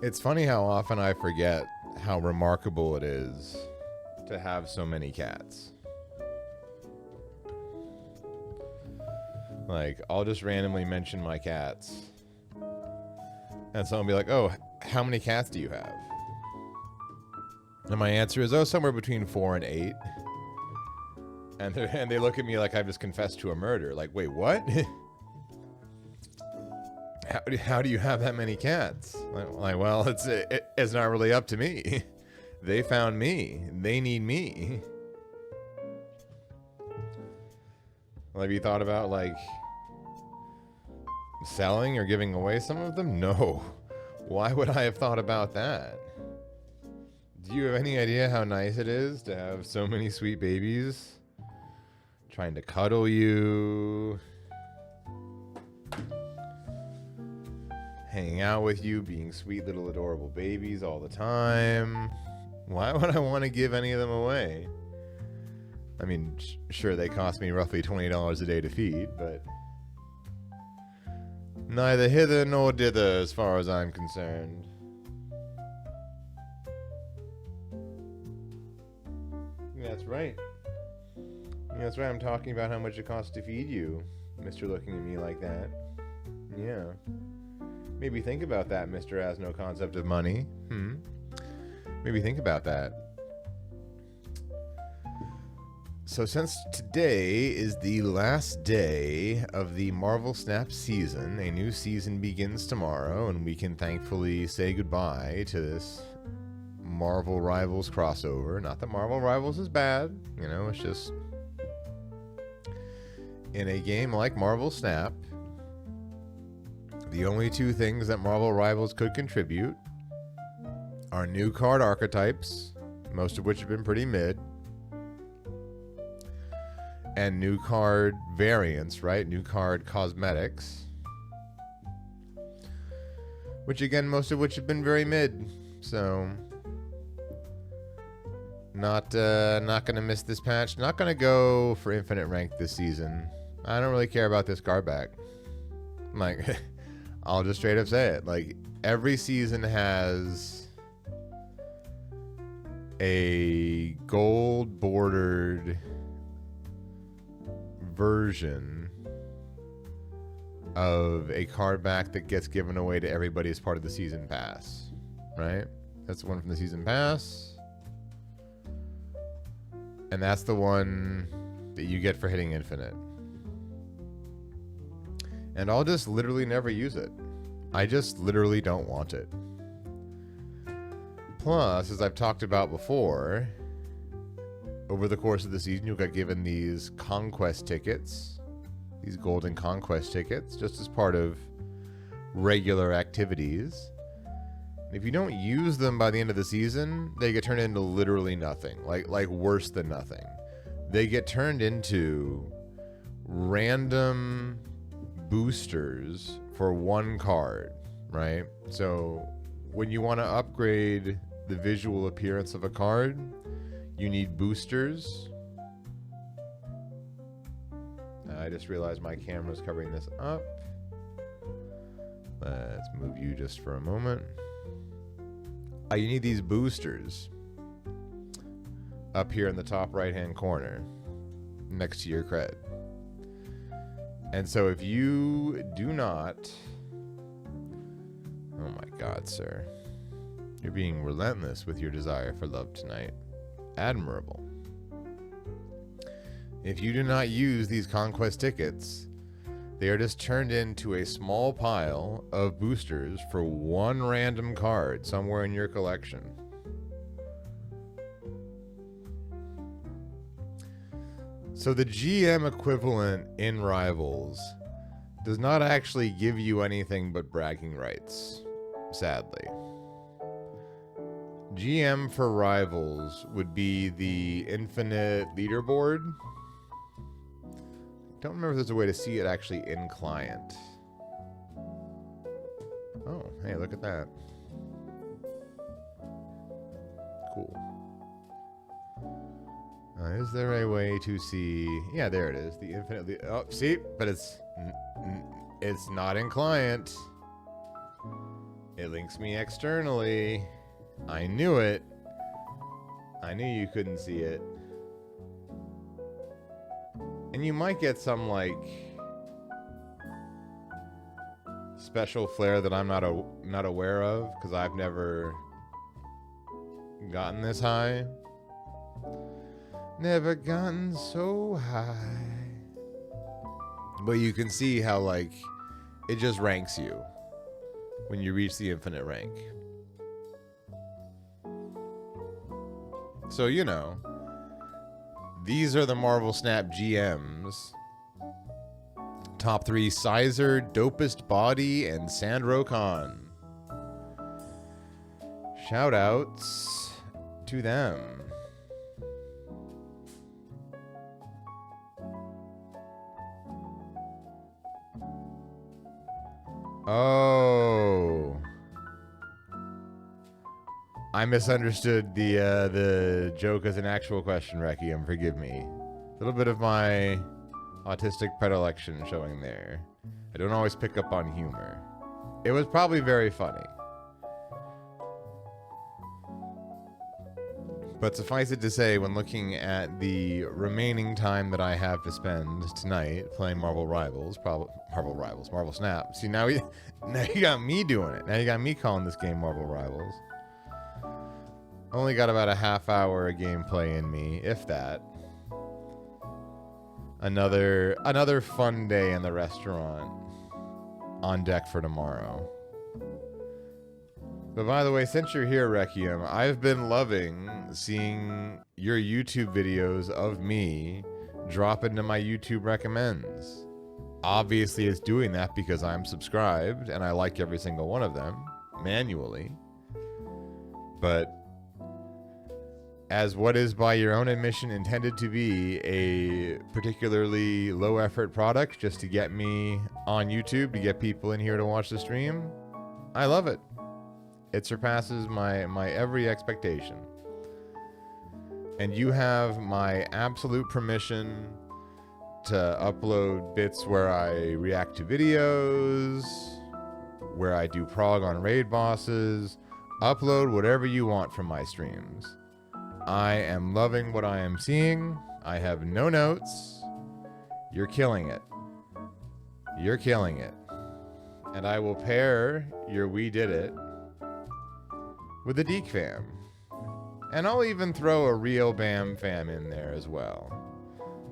It's funny how often I forget how remarkable it is to have so many cats. Like, I'll just randomly mention my cats. And someone will be like, oh, how many cats do you have? And my answer is, oh, somewhere between 4 and 8. And they look at me like I've just confessed to a murder. Like, wait, what? How do you have that many cats? Like, well, it's not really up to me. They found me. They need me. Well, have you thought about, like, selling or giving away some of them? No. Why would I have thought about that? Do you have any idea how nice it is to have so many sweet babies trying to cuddle you, hanging out with you, being sweet little adorable babies all the time? Why would I want to give any of them away? I mean, sure, they cost me roughly $20 a day to feed, but neither hither nor dither as far as I'm concerned. That's right. That's right, I'm talking about how much it costs to feed you, Mr. Looking at me like that. Yeah. Maybe think about that, Mr. Has no concept of money. Maybe think about that. So since today is the last day of the Marvel Snap season, a new season begins tomorrow, and we can thankfully say goodbye to this Marvel Rivals crossover. Not that Marvel Rivals is bad, you know, it's just in a game like Marvel Snap, the only two things that Marvel Rivals could contribute are new card archetypes, most of which have been pretty mid, and new card variants, right? New card cosmetics, which again, most of which have been very mid. So not gonna miss this patch. Not gonna go for infinite rank this season. I don't really care about this card back. Like, I'll just straight up say it. Like, every season has a gold bordered version of a card back that gets given away to everybody as part of the season pass, right? That's the one from the season pass, and that's the one that you get for hitting infinite. And I'll just literally never use it. I just literally don't want it. Plus, as I've talked about before, over the course of the season, you'll get given these conquest tickets, these golden conquest tickets, just as part of regular activities. And if you don't use them by the end of the season, they get turned into literally nothing, like worse than nothing. They get turned into random boosters for one card, right? So when you want to upgrade the visual appearance of a card, you need boosters. I just realized my camera's covering this up. Let's move you just for a moment. You need these boosters up here in the top right hand corner next to your cred. And so if you do not... Oh my God, sir. You're being relentless with your desire for love tonight. Admirable. If you do not use these conquest tickets, they are just turned into a small pile of boosters for one random card somewhere in your collection. So the GM equivalent in Rivals does not actually give you anything but bragging rights, sadly. GM for Rivals would be the infinite leaderboard. Don't remember if there's a way to see it actually in client. Oh, hey, look at that. Cool. Is there a way to see? Yeah, there it is. The infinite. Oh, see, but it's not in client. It links me externally. I knew it. I knew you couldn't see it. And you might get some, like, special flair that I'm not aware of, because I've never gotten this high. Never gotten so high. But you can see how, like, it just ranks you when you reach the infinite rank. So, you know, these are the Marvel Snap GMs. Top 3: Sizer, Dopest Body, and Sandro Khan. Shoutouts to them. Oh, I misunderstood the joke as an actual question, Requiem. Forgive me. A little bit of my autistic predilection showing there. I don't always pick up on humor. It was probably very funny. But suffice it to say, when looking at the remaining time that I have to spend tonight playing Marvel Snap. See, now you got me doing it. Now you got me calling this game Marvel Rivals. Only got about a half hour of gameplay in me, if that. Another fun day in the restaurant on deck for tomorrow. But by the way, since you're here, Requiem, I've been loving seeing your YouTube videos of me drop into my YouTube recommends. Obviously, it's doing that because I'm subscribed and I like every single one of them manually. But as what is by your own admission intended to be a particularly low effort product just to get me on YouTube, to get people in here to watch the stream, I love it. It surpasses my every expectation. And you have my absolute permission to upload bits where I react to videos, where I do prog on raid bosses. Upload whatever you want from my streams. I am loving what I am seeing. I have no notes. You're killing it. You're killing it. And I will pair your We Did It with a Deke fam. And I'll even throw a real BAM fam in there as well.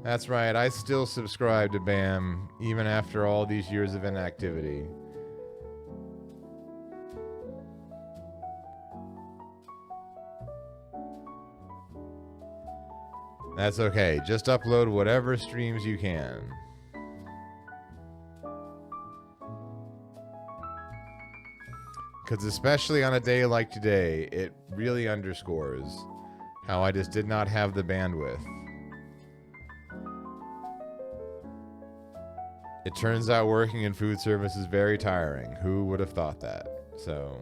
That's right, I still subscribe to BAM even after all these years of inactivity. That's okay, just upload whatever streams you can. Because especially on a day like today, it really underscores how I just did not have the bandwidth. It turns out working in food service is very tiring. Who would have thought that? So,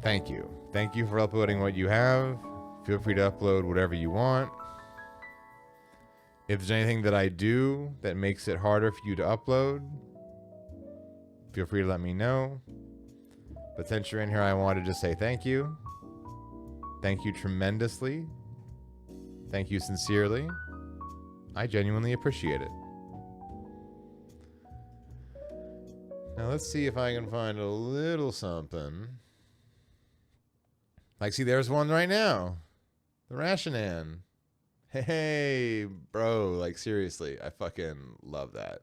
thank you. Thank you for uploading what you have. Feel free to upload whatever you want. If there's anything that I do that makes it harder for you to upload, feel free to let me know. But since you're in here, I wanted to say thank you. Thank you tremendously. Thank you sincerely. I genuinely appreciate it. Now let's see if I can find a little something. Like, see, there's one right now. The Rationan. Hey, bro, like, seriously, I fucking love that.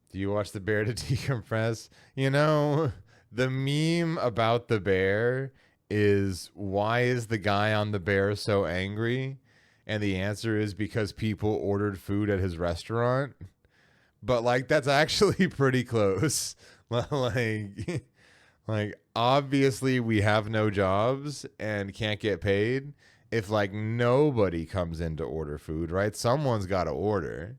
Do you watch the bear to decompress? You know, the meme about the bear is, why is the guy on the bear so angry? And the answer is because people ordered food at his restaurant. But, like, that's actually pretty close. Like, obviously we have no jobs and can't get paid if, like, nobody comes in to order food, right? Someone's got to order.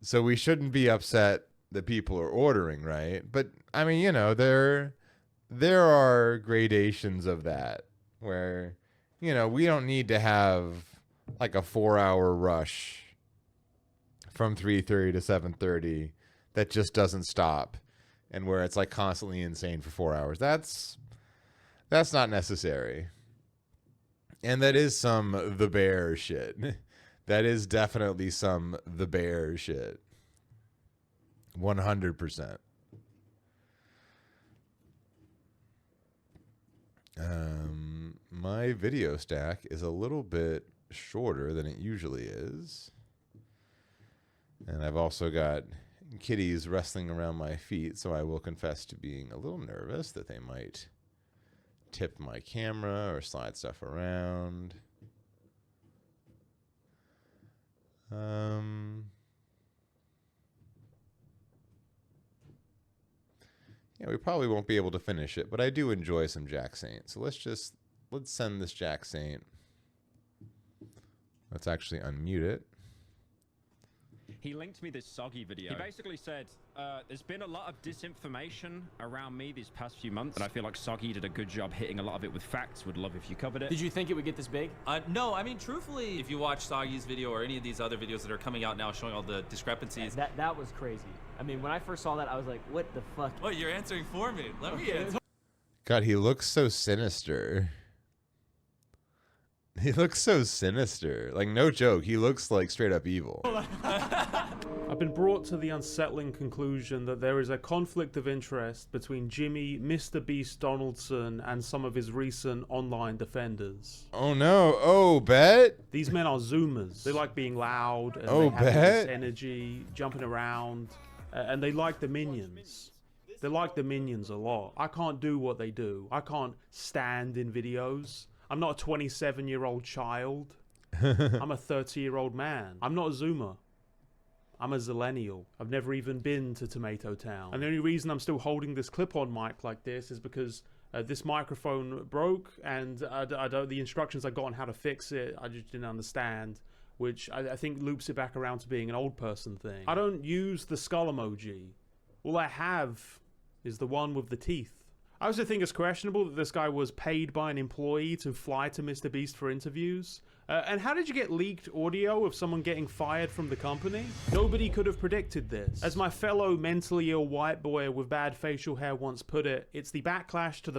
So we shouldn't be upset that people are ordering, right? But, I mean, you know, there are gradations of that where, you know, we don't need to have, like, a 4-hour rush from 3:30 to 7:30 that just doesn't stop, and where it's like constantly insane for 4 hours. That's not necessary. And that is some The Bear shit. That is definitely some The Bear shit. 100%. My video stack is a little bit shorter than it usually is. And I've also got kitties wrestling around my feet, so I will confess to being a little nervous that they might tip my camera or slide stuff around. Yeah, we probably won't be able to finish it, but I do enjoy some Jack Saint. So let's send this Jack Saint. Let's actually unmute it. He linked me this Soggy video. He basically said, there's been a lot of disinformation around me these past few months, and I feel like Soggy did a good job hitting a lot of it with facts. Would love if you covered it. Did you think it would get this big? No, I mean, truthfully, if you watch Soggy's video or any of these other videos that are coming out now showing all the discrepancies. That was crazy. I mean, when I first saw that, I was like, what the fuck? What, you're answering for me. Let me answer. God, he looks so sinister. He looks so sinister. Like, no joke. He looks like straight up evil. I've been brought to the unsettling conclusion that there is a conflict of interest between Jimmy, Mr. Beast Donaldson, and some of his recent online defenders. Oh no. Oh, bet? These men are Zoomers. They like being loud, and Oh, they have this bet? energy, jumping around, and they like the minions. They like the minions a lot. I can't do what they do. I can't stand in videos. I'm not a 27-year-old child. I'm a 30-year-old man. I'm not a Zoomer. I'm a Zillennial. I've never even been to Tomato Town. And the only reason I'm still holding this clip-on mic like this is because this microphone broke, and I don't, the instructions I got on how to fix it, I just didn't understand, which I think loops it back around to being an old person thing. I don't use the skull emoji. All I have is the one with the teeth. I also think it's questionable that this guy was paid by an employee to fly to Mr. Beast for interviews. And how did you get leaked audio of someone getting fired from the company? Nobody could have predicted this. As my fellow mentally ill white boy with bad facial hair once put it, it's the backlash to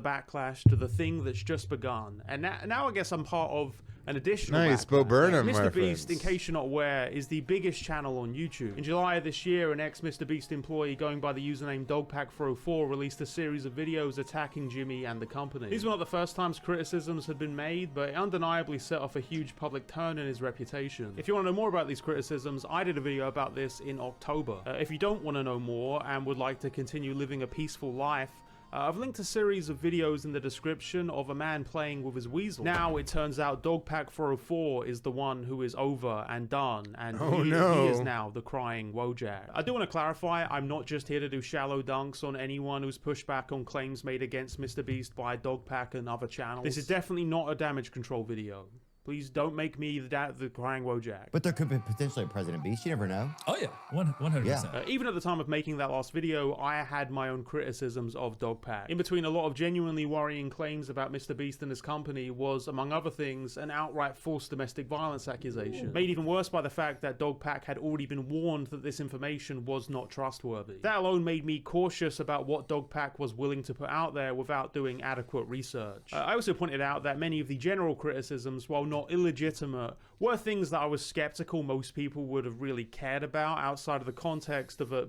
the thing that's just begun. And now I guess I'm part of an additional Nice, backlash. Bo Burnham Mr. Beast, in reference. case you're not aware, is the biggest channel on YouTube. In July of this year, an ex-Mr. Beast employee going by the username Dogpack404 released a series of videos attacking Jimmy and the company. These were not the first times criticisms had been made, but it undeniably set off a huge public turn in his reputation. If you want to know more about these criticisms, I did a video about this in October. If you don't want to know more and would like to continue living a peaceful life, I've linked a series of videos in the description of a man playing with his weasel. Now it turns out Dogpack404 is the one who is over and done, and he is now the crying Wojak. I do want to clarify, I'm not just here to do shallow dunks on anyone who's pushed back on claims made against Mr. Beast by Dogpack and other channels. This is definitely not a damage control video. Please don't make me the crying Wojak. But there could be potentially a President Beast. You never know. Oh yeah, 100%. Yeah. Even at the time of making that last video, I had my own criticisms of Dogpack. In between a lot of genuinely worrying claims about Mr. Beast and his company was, among other things, an outright false domestic violence accusation. Made even worse by the fact that Dogpack had already been warned that this information was not trustworthy. That alone made me cautious about what Dogpack was willing to put out there without doing adequate research. I also pointed out that many of the general criticisms, while not illegitimate, were things that I was skeptical most people would have really cared about outside of the context of a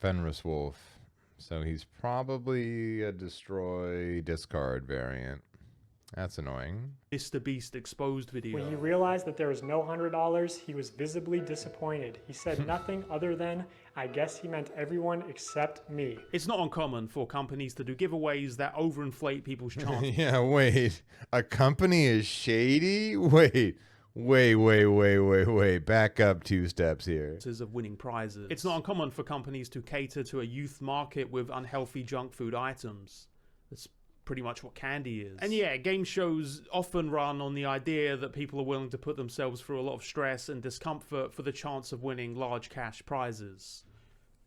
Fenris Wolf. So he's probably a destroy discard variant. That's annoying. Mr. Beast exposed video. When he realized that there was no $100, he was visibly disappointed. He said nothing other than, I guess he meant everyone except me. It's not uncommon for companies to do giveaways that overinflate people's chances. Yeah, wait. A company is shady? Wait. Back up 2 steps here. Of winning prizes. It's not uncommon for companies to cater to a youth market with unhealthy junk food items. That's pretty much what candy is. And yeah, game shows often run on the idea that people are willing to put themselves through a lot of stress and discomfort for the chance of winning large cash prizes.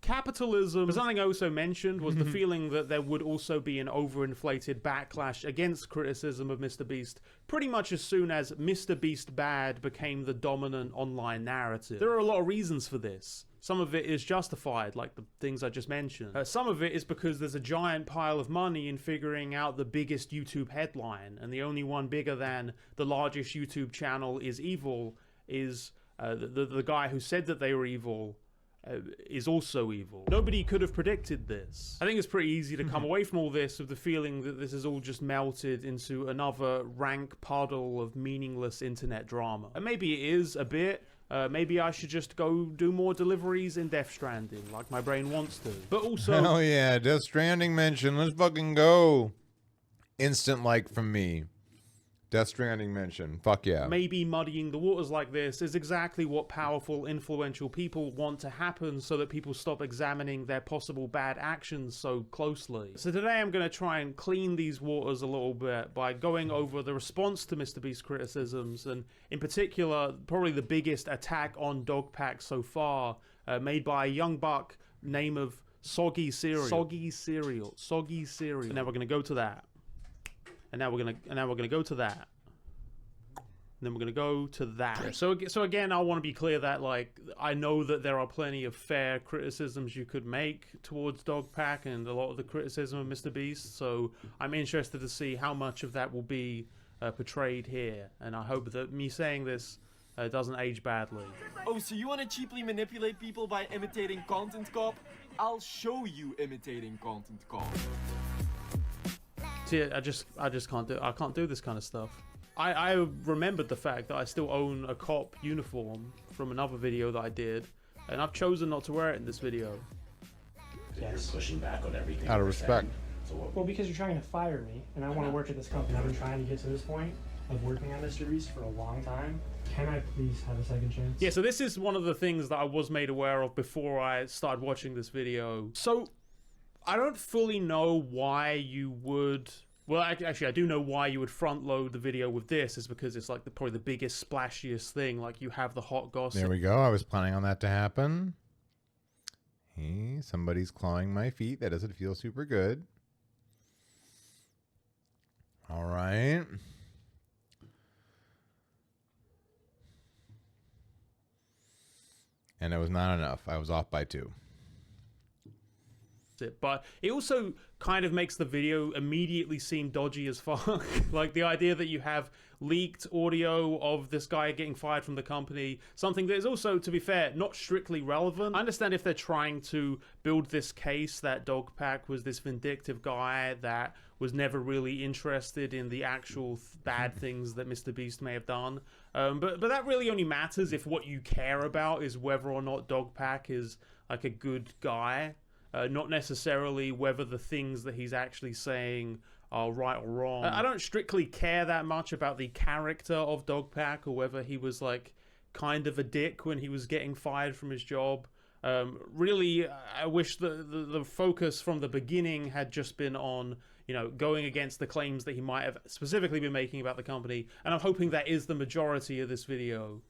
Capitalism. But something I also mentioned was the feeling that there would also be an overinflated backlash against criticism of MrBeast pretty much as soon as MrBeast bad became the dominant online narrative. There are a lot of reasons for this. Some of it is justified, like the things I just mentioned. Some of it is because there's a giant pile of money in figuring out the biggest YouTube headline, and the only one bigger than the largest YouTube channel is evil is the guy who said that they were evil is also evil. Nobody could have predicted this. I think it's pretty easy to come away from all this with the feeling that this is all just melted into another rank puddle of meaningless internet drama. And maybe it is a bit. Maybe I should just go do more deliveries in Death Stranding, like my brain wants to. But also... Hell yeah, Death Stranding mention. Let's fucking go. Instant like from me. Death Stranding mention. Fuck yeah. Maybe muddying the waters like this is exactly what powerful, influential people want to happen so that people stop examining their possible bad actions so closely. So today I'm going to try and clean these waters a little bit by going over the response to MrBeast's criticisms, and in particular, probably the biggest attack on Dogpack so far, made by a young buck name of Soggy Cereal. Soggy Cereal. Soggy Cereal. And now we're going to go to that. And now we're gonna go to that. And then we're gonna go to that. Yeah, so again, I want to be clear that, like, I know that there are plenty of fair criticisms you could make towards Dogpack and a lot of the criticism of MrBeast. So I'm interested to see how much of that will be portrayed here, and I hope that me saying this doesn't age badly. Oh, so you want to cheaply manipulate people by imitating Content Cop? I'll show you imitating Content Cop. See, I just can't do. I can't do this kind of stuff. I remembered the fact that I still own a cop uniform from another video that I did, and I've chosen not to wear it in this video. Yeah, just pushing back on everything. Out of respect. Well, because you're trying to fire me, and I want to work at this company. I've been trying to get to this point of working on MrBeast for a long time. Can I please have a second chance? Yeah, so this is one of the things that I was made aware of before I started watching this video. So I don't fully know why you would... Well, actually, I do know why you would front load the video with this, is because it's like probably the biggest, splashiest thing. Like, you have the hot gossip. There we go. I was planning on that to happen. Hey, somebody's clawing my feet. That doesn't feel super good. All right. And it was not enough. I was off by 2. But it also kind of makes the video immediately seem dodgy as fuck. Like, the idea that you have leaked audio of this guy getting fired from the company, something that is also, to be fair, not strictly relevant. I understand if they're trying to build this case that Dogpack was this vindictive guy that was never really interested in the actual bad things that MrBeast may have done. But that really only matters if what you care about is whether or not Dogpack is like a good guy. Not necessarily whether the things that he's actually saying are right or wrong. I don't strictly care that much about the character of Dogpack, or whether he was like kind of a dick when he was getting fired from his job. Really, I wish the focus from the beginning had just been on, you know, going against the claims that he might have specifically been making about the company. And I'm hoping that is the majority of this video,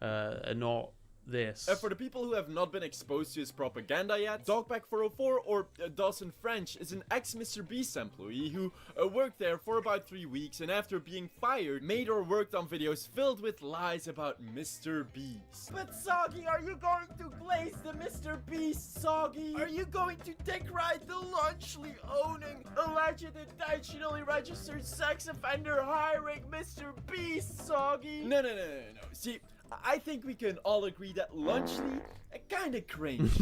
and not this. For the people who have not been exposed to his propaganda yet, Dogpack404, or Dawson French, is an ex-MrBeast employee who worked there for about 3 weeks, and after being fired, made or worked on videos filled with lies about MrBeast. But Soggy, are you going to glaze the MrBeast, Soggy? Are you going to decride the Lunchly owning, alleged intentionally registered sex offender hiring MrBeast, Soggy? No. See, I think we can all agree that Lunchly kinda cringe.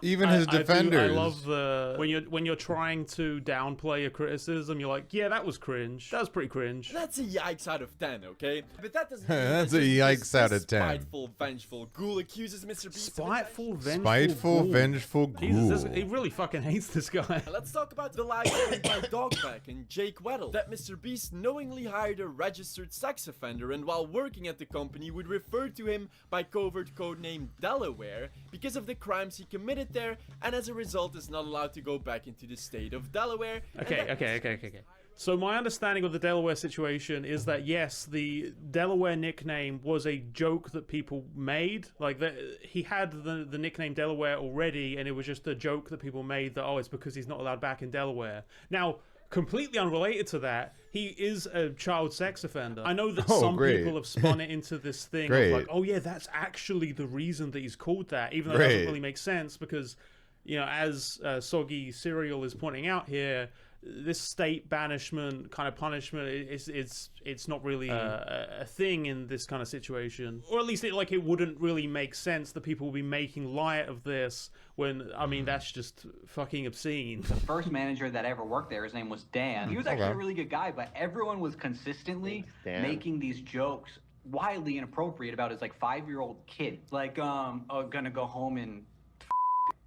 Even his defenders. I love the when you're trying to downplay a criticism, you're like, yeah, that was cringe. That was pretty cringe. That's a yikes out of 10, okay? But that doesn't mean that's a yikes out of 10. Spiteful, vengeful ghoul accuses MrBeast. Spiteful, vengeful ghoul. Jesus, he really fucking hates this guy. Let's talk about the lies told by Dogpack and Jake Weddle, that MrBeast knowingly hired a registered sex offender, and while working at the company would refer to him by covert codename Delaware because of the crimes he committed there, and as a result is not allowed to go back into the state of Delaware. Okay. So my understanding of the Delaware situation is that yes, the Delaware nickname was a joke that people made. Like he had the nickname Delaware already, and it was just a joke that people made that, oh, it's because he's not allowed back in Delaware. Now, completely unrelated to that, he is a child sex offender. I know that some people have spun it into this thing of like, oh yeah, that's actually the reason that he's called that, even though it doesn't really make sense because, you know, as Soggy Serial is pointing out here, this state banishment kind of punishment, it's not really a thing in this kind of situation, or at least it wouldn't really make sense that people will be making light of this when, I mean, that's just fucking obscene. The first manager that ever worked there, his name was Dan. He was actually a really good guy, but everyone was consistently making these jokes wildly inappropriate about his like 5-year-old kid, like gonna go home and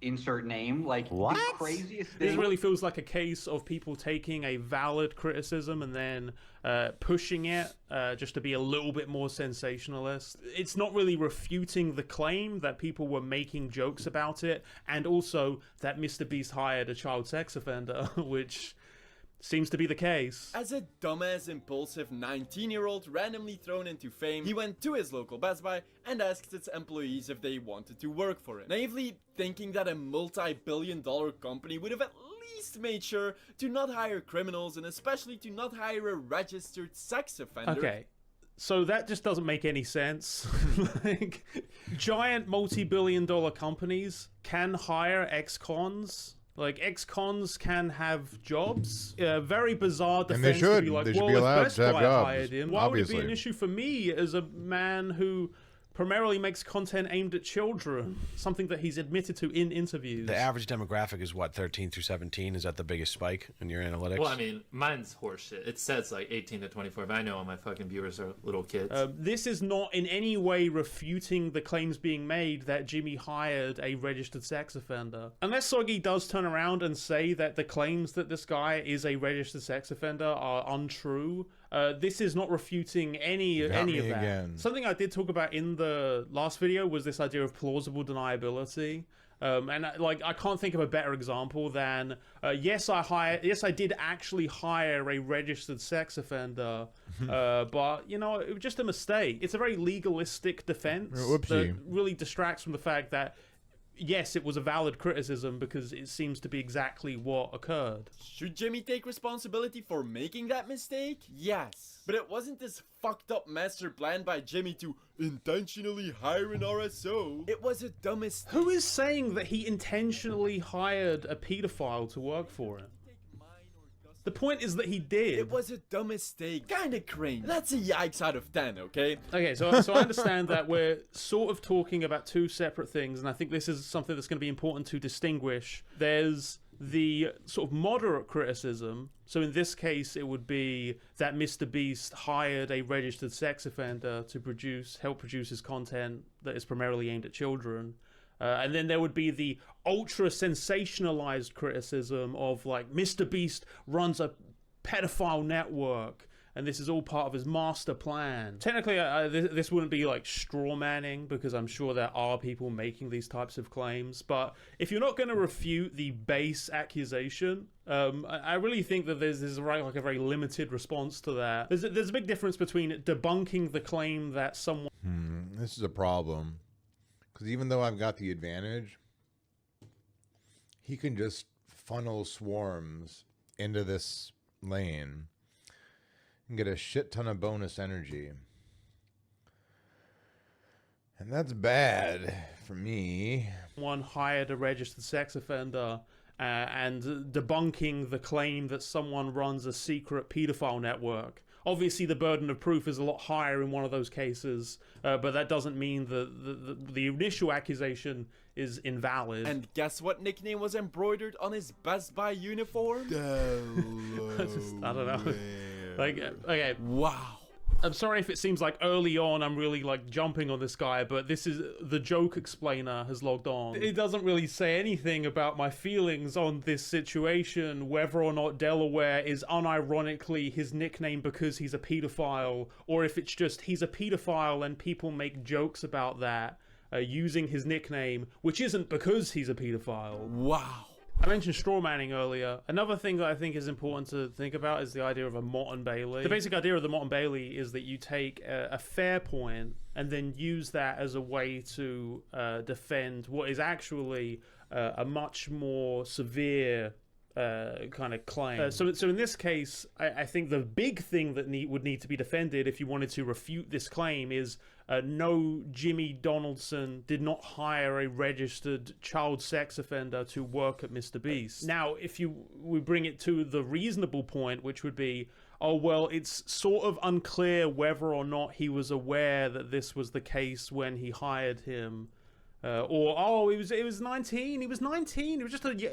insert name, like what? The craziest thing. This really feels like a case of people taking a valid criticism and then pushing it just to be a little bit more sensationalist. It's not really refuting the claim that people were making jokes about it, and also that Mr. Beast hired a child sex offender, which seems to be the case. As a dumbass, impulsive 19-year-old randomly thrown into fame, he went to his local Best Buy and asked its employees if they wanted to work for it, naively thinking that a multi-billion-dollar company would have at least made sure to not hire criminals and especially to not hire a registered sex offender. Okay. So that just doesn't make any sense. Like, giant multi-billion-dollar companies can hire ex-cons. Like, ex-cons can have jobs. Very bizarre defense. And they should. To be like, They should well, be if allowed Best to have Buy jobs, hired him, why obviously. would it be an issue for me as a man who primarily makes content aimed at children? Something that he's admitted to in interviews. The average demographic is what, 13 through 17? Is that the biggest spike in your analytics? Well, I mean, mine's horseshit. It says like 18 to 24, but I know all my fucking viewers are little kids. This is not in any way refuting the claims being made that Jimmy hired a registered sex offender. Unless Soggy does turn around and say that the claims that this guy is a registered sex offender are untrue, this is not refuting any of that. Again. Something I did talk about in the last video was this idea of plausible deniability. And I can't think of a better example than yes, I did actually hire a registered sex offender, but you know, it was just a mistake. It's a very legalistic defense that really distracts from the fact that yes, it was a valid criticism because it seems to be exactly what occurred. Should Jimmy take responsibility for making that mistake? Yes. But it wasn't this fucked up master plan by Jimmy to intentionally hire an RSO. It was a dumb mistake. Who is saying that he intentionally hired a pedophile to work for him? The point is that he did. It was a dumb mistake. Kinda cringe. That's a yikes out of 10, okay? Okay, so I understand that we're sort of talking about two separate things, and I think this is something that's going to be important to distinguish. There's the sort of moderate criticism. So in this case, it would be that Mr. Beast hired a registered sex offender to help produce his content that is primarily aimed at children. And then there would be the ultra sensationalized criticism of like Mr. Beast runs a pedophile network and this is all part of his master plan. Technically, this wouldn't be like straw manning because I'm sure there are people making these types of claims. But if you're not going to refute the base accusation, I really think that there's a very limited response to that. There's a big difference between debunking the claim that someone... This is a problem. Because even though I've got the advantage, he can just funnel swarms into this lane and get a shit ton of bonus energy. And that's bad for me. One hired a registered sex offender and debunking the claim that someone runs a secret pedophile network. Obviously, the burden of proof is a lot higher in one of those cases, but that doesn't mean the initial accusation is invalid. And guess what nickname was embroidered on his Best Buy uniform? I don't know. Like, okay. Wow. I'm sorry if it seems like early on I'm really like jumping on this guy, but this is the joke explainer has logged on. It doesn't really say anything about my feelings on this situation, whether or not Delaware is unironically his nickname because he's a pedophile, or if it's just he's a pedophile and people make jokes about that using his nickname, which isn't because he's a pedophile. Wow. I mentioned straw manning earlier. Another thing that I think is important to think about is the idea of a Motte and Bailey. The basic idea of the Motte and Bailey is that you take a fair point and then use that as a way to defend what is actually a much more severe kind of claim. So in this case, I think the big thing that would need to be defended if you wanted to refute this claim is no, Jimmy Donaldson did not hire a registered child sex offender to work at Mr. Beast. Now, if we bring it to the reasonable point, which would be, oh, well, it's sort of unclear whether or not he was aware that this was the case when he hired him. Or, oh, it was 19. He was 19. It was just a kid.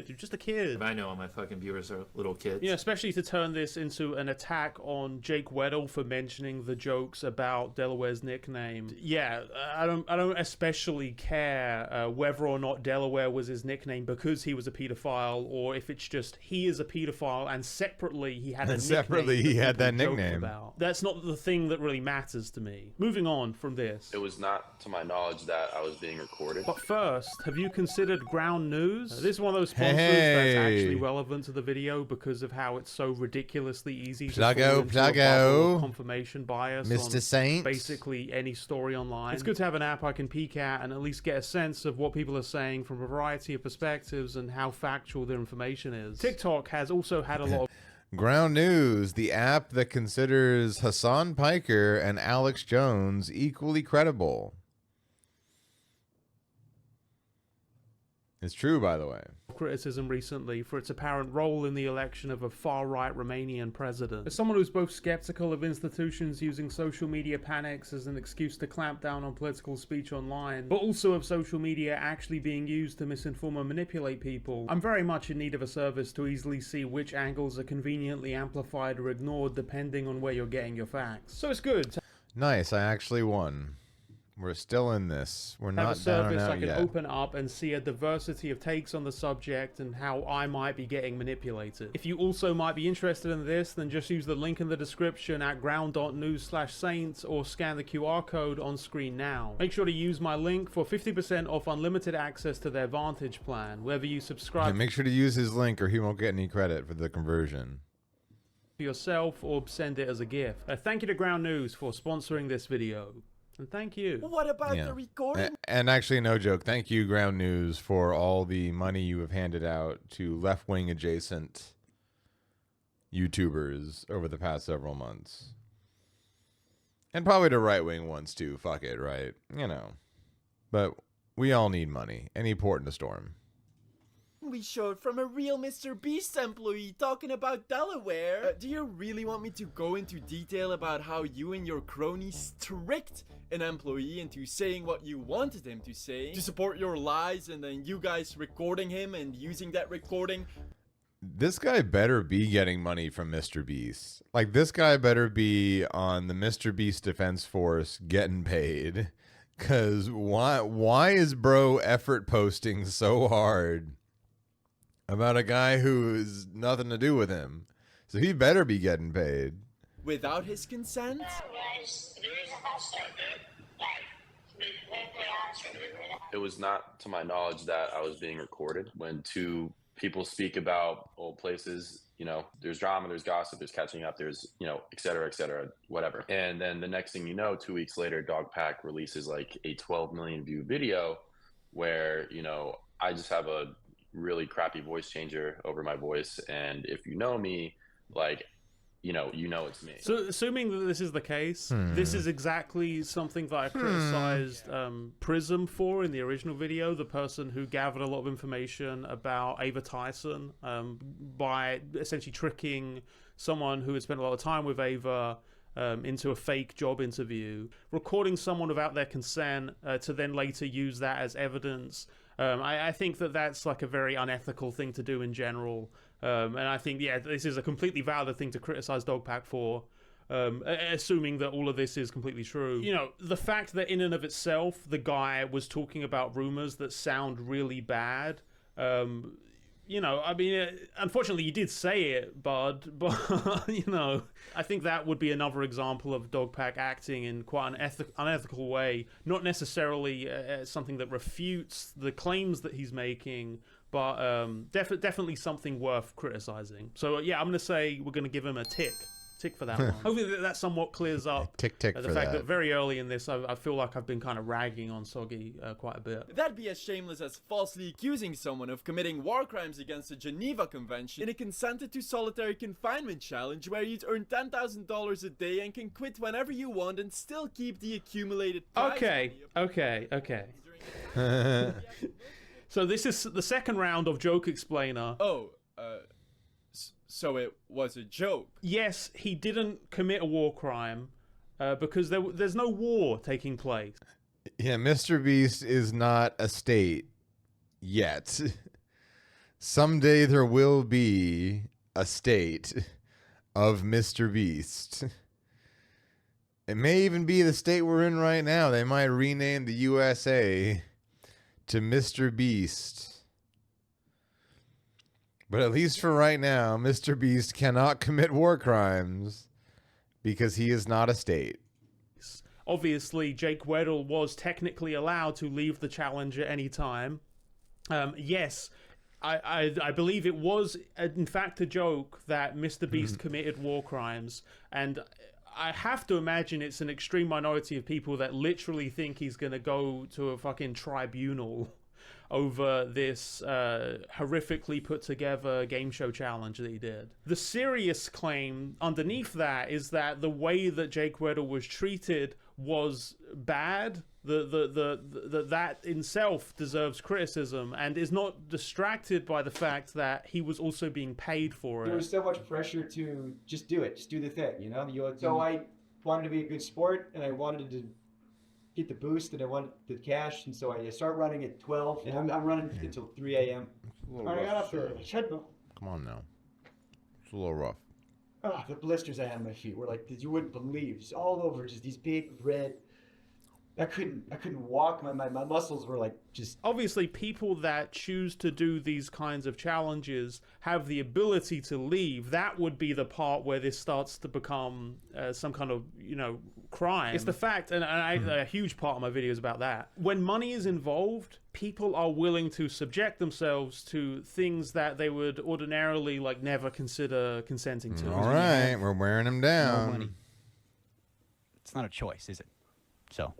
He was just a kid. I know all my fucking viewers are little kids. Yeah, especially to turn this into an attack on Jake Weddle for mentioning the jokes about Delaware's nickname. Yeah, I don't especially care whether or not Delaware was his nickname because he was a pedophile, or if it's just he is a pedophile and separately he had a separately nickname he had that nickname. About. That's not the thing that really matters to me. Moving on from this. It was not to my knowledge that I was being recorded. But first, have you considered Ground News? This is one of those sponsors that's actually relevant to the video because of how it's so ridiculously easy to fall into a bubble of confirmation bias Mr. on Saint. basically any story online. It's good to have an app I can peek at and at least get a sense of what people are saying from a variety of perspectives and how factual their information is. TikTok has also had a lot of Ground News, the app that considers Hassan Piker and Alex Jones equally credible. It's true, by the way. Criticism recently for its apparent role in the election of a far-right Romanian president. As someone who's both skeptical of institutions using social media panics as an excuse to clamp down on political speech online, but also of social media actually being used to misinform and manipulate people, I'm very much in need of a service to easily see which angles are conveniently amplified or ignored depending on where you're getting your facts. So it's good. Nice, I actually won. We're still in this. We're not down and out I can yet. open up and see a diversity of takes on the subject and how I might be getting manipulated. If you also might be interested in this, then just use the link in the description at ground.news/saints or scan the QR code on screen now. Make sure to use my link for 50% off unlimited access to their Vantage plan, whether you subscribe. Yeah, make sure to use his link or he won't get any credit for the conversion. Yourself or send it as a gift. Thank you to Ground News for sponsoring this video. And thank you. What about the recording? And actually, no joke, thank you, Ground News, for all the money you have handed out to left-wing adjacent YouTubers over the past several months. And probably to right-wing ones, too. Fuck it, right? You know. But we all need money. Any port in a storm. We showed from a real Mr. Beast employee talking about Delaware. Do you really want me to go into detail about how you and your cronies tricked an employee into saying what you wanted him to say to support your lies, and then you guys recording him and using that recording? This guy better be getting money from Mr. Beast. Like, this guy better be on the Mr. Beast Defense Force getting paid. Because why is bro effort posting so hard about a guy who has nothing to do with him? So he better be getting paid. Without his consent? It was not to my knowledge that I was being recorded. When two people speak about old places, you know, there's drama, there's gossip, there's catching up, there's, you know, et cetera, whatever. And then the next thing you know, 2 weeks later, Dogpack releases like a 12 million view video where, you know, I just have a really crappy voice changer over my voice, and if you know me, like, you know it's me. So assuming that this is the case, this is exactly something that I criticized Prism for in the original video, the person who gathered a lot of information about Ava Tyson by essentially tricking someone who had spent a lot of time with Ava into a fake job interview, recording someone without their consent to then later use that as evidence. I think that that's like a very unethical thing to do in general. And I think, yeah, this is a completely valid thing to criticize Dogpack for, assuming that all of this is completely true. You know, the fact that in and of itself, the guy was talking about rumors that sound really bad, you know, I mean, unfortunately, you did say it, bud, but, you know, I think that would be another example of Dogpack acting in quite an unethical way, not necessarily something that refutes the claims that he's making, but definitely something worth criticizing. So yeah, I'm gonna say we're gonna give him a tick for that one. Hopefully that somewhat clears up tick the for fact that very early in this I feel like I've been kind of ragging on Soggy quite a bit. That'd be as shameless as falsely accusing someone of committing war crimes against the Geneva Convention in a consented to solitary confinement challenge where you'd earn $10,000 a day and can quit whenever you want and still keep the accumulated prize Okay. So this is the second round of Joke Explainer. So it was a joke. Yes, he didn't commit a war crime because there's no war taking place. Yeah, Mr. Beast is not a state yet. Someday there will be a state of Mr. Beast. It may even be the state we're in right now. They might rename the USA to Mr. Beast. But at least for right now, Mr. Beast cannot commit war crimes because he is not a state. Obviously, Jake Weddle was technically allowed to leave the challenge at any time. Yes, I believe it was, in fact, a joke that Mr. Beast committed war crimes. And I have to imagine it's an extreme minority of people that literally think he's going to go to a fucking tribunal over this horrifically put together game show challenge that he did. The serious claim underneath that is that the way that Jake Weddle was treated was bad. That in self deserves criticism and is not distracted by the fact that he was also being paid for it. There was so much pressure to just do it, just do the thing, you know? So I wanted to be a good sport and I wanted to get the boost and I wanted the cash, and so I start running at 12 and I'm running until 3 a.m. I got up there. Come on now. It's a little rough. Oh, the blisters I had on my feet were like, you wouldn't believe, just all over, just these big red. I couldn't walk. My muscles were like just. Obviously, people that choose to do these kinds of challenges have the ability to leave. That would be the part where this starts to become some kind of, crime. It's the fact, and a huge part of my video is about that. When money is involved, people are willing to subject themselves to things that they would ordinarily never consider consenting to. All right, we're wearing them down. No money. It's not a choice, is it? So.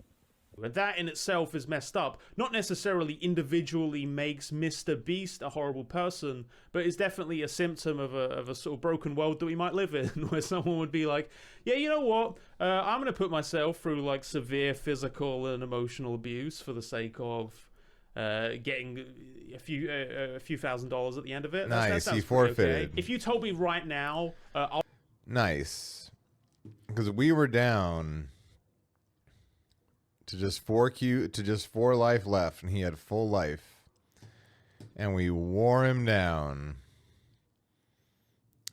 And that in itself is messed up. Not necessarily individually makes Mr. Beast a horrible person, but it's definitely a symptom of a sort of broken world that we might live in, where someone would be like, yeah, you know what? I'm going to put myself through severe physical and emotional abuse for the sake of getting a few $1,000s at the end of it. Nice, that he forfeited. Okay. If you told me right now, I'll... Nice. Because we were down to just 4 life left, and he had full life, and we wore him down.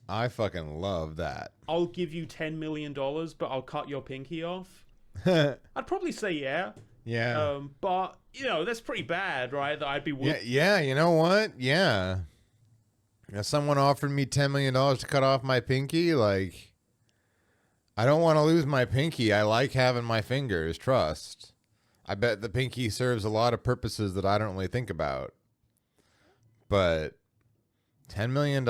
I fucking love that. I'll give you $10 million, but I'll cut your pinky off. I'd probably say yeah. Yeah. But that's pretty bad, right? That I'd be. Yeah. You know what? Yeah. If someone offered me $10 million to cut off my pinky, I don't want to lose my pinky. I like having my fingers. Trust. I bet the pinky serves a lot of purposes that I don't really think about. But $10 million?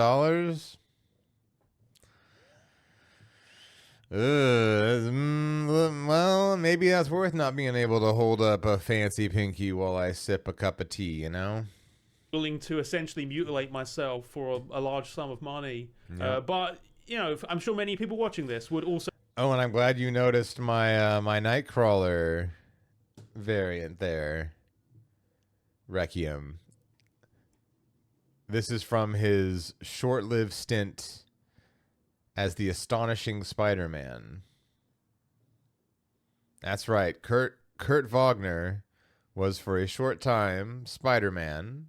Well, maybe that's worth not being able to hold up a fancy pinky while I sip a cup of tea, Willing to essentially mutilate myself for a large sum of money. Yep. But, I'm sure many people watching this would also... Oh, and I'm glad you noticed my my Nightcrawler variant there. Requiem. This is from his short-lived stint as the Astonishing Spider-Man. That's right. Kurt Wagner was for a short time Spider-Man,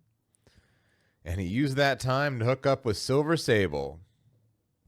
and he used that time to hook up with Silver Sable.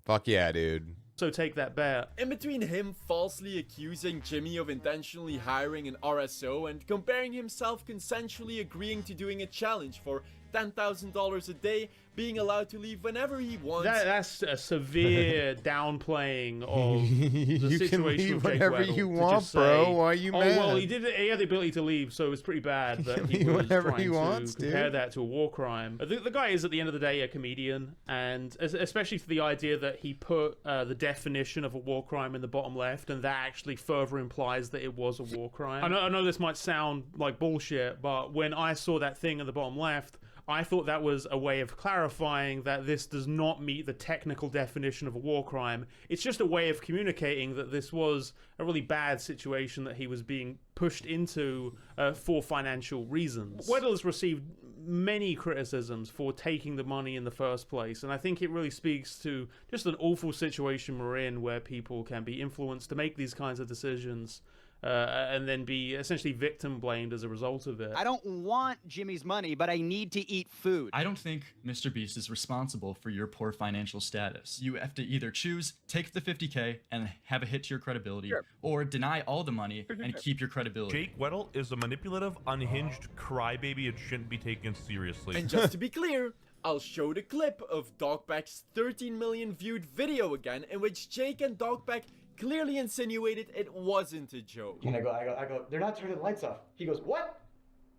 Fuck yeah, dude. So take that bet. In between him falsely accusing Jimmy of intentionally hiring an RSO and comparing himself consensually agreeing to doing a challenge for $10,000 a day, being allowed to leave whenever he wants. That's a severe downplaying of the situation can leave with Jake whenever Weddle you to want, just say, bro. Why are you mad? Well, he had the ability to leave, so it was pretty bad that he leave was whenever trying he wants, to compare dude. that to a war crime. The guy is, at the end of the day, a comedian, and especially for the idea that he put the definition of a war crime in the bottom left, and that actually further implies that it was a war crime. I know this might sound like bullshit, but when I saw that thing in the bottom left, I thought that was a way of clarifying that this does not meet the technical definition of a war crime. It's just a way of communicating that this was a really bad situation that he was being pushed into for financial reasons. Weddle has received many criticisms for taking the money in the first place, and I think it really speaks to just an awful situation we're in, where people can be influenced to make these kinds of decisions and then be essentially victim blamed as a result of it. I don't want Jimmy's money, but I need to eat food. I don't think Mr. Beast is responsible for your poor financial status. You have to either choose, take the 50K and have a hit to your credibility, or deny all the money and keep your credibility. Jake Weddle is a manipulative, unhinged crybaby and shouldn't be taken seriously. And just to be clear, I'll show the clip of Dogback's 13 million viewed video again, in which Jake and Dogback clearly insinuated it wasn't a joke. And I go, they're not turning the lights off. He goes, what?